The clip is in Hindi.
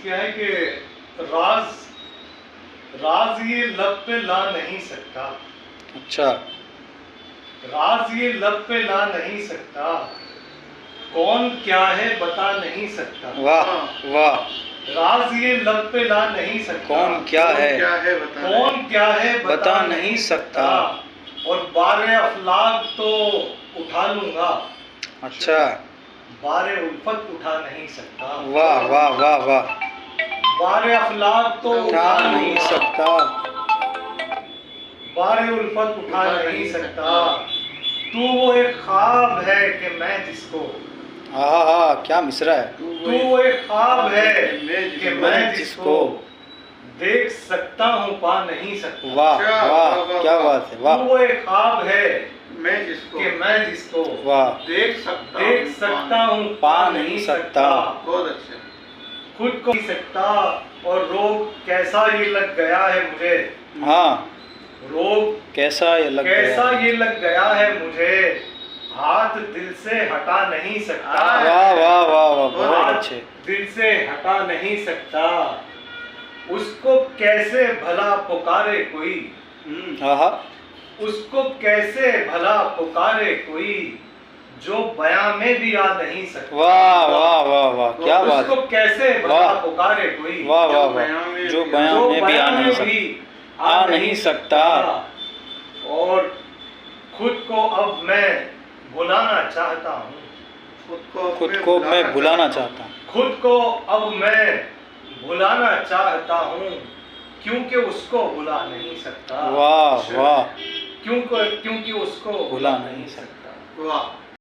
क्या है कि राज राज ये लब पे ला नहीं सकता। अच्छा। राज ये लब पे ला नहीं सकता, कौन क्या है बता नहीं सकता। वाह वाह। राज ये लब पे ला नहीं सकता, कौन क्या है कौन क्या है बता नहीं सकता। और बारे अफलाक तो उठा लूंगा, अच्छा। बारे उल्फत उठा नहीं सकता। वाह वाह वाह वाह। बारे अफलाक तो उठा नहीं सकता, बारे उल्फत उठा नहीं सकता। तू वो एक ख्वाब है कि मैं जिसको, हाँ क्या मिसरा है। तू वो एक ख्वाब है कि मैं जिसको देख सकता हूँ पा नहीं सकता। वाह वाह क्या बात है। वाह। तू वो एक ख्वाब है मैं जिसको कि मैं जिसको वाह देख सकता हूँ पा नहीं सकता। बहुत अच्छे। खुद को नहीं सकता। और रोग कैसा ये लग गया है मुझे, हाँ रोग कैसा ये लग कैसा गया। ये लग गया है मुझे, हाथ दिल से हटा नहीं सकता। वाह वाह वाह वाह बहुत हाथ अच्छे। दिल से हटा नहीं सकता। उसको कैसे भला पुकारे कोई, हाँ उसको कैसे भला पुकारे कोई, जो बयां में भी आ नहीं सकता। वाह वाह वाह वाह क्या बात उसको है। कैसे भला वाह। पुकारे कोई, वाह वाह वाह जो बयान में भी आ नहीं सकता। और खुद को अब मैं भुलाना चाहता हूँ, खुद को मैं भुलाना चाहता हूँ। खुद को अब मैं भुलाना चाहता हूँ, क्योंकि उसको भुला नहीं सकता। वाह वाह क्योंकि उसको भुला नहीं सकता। वाह।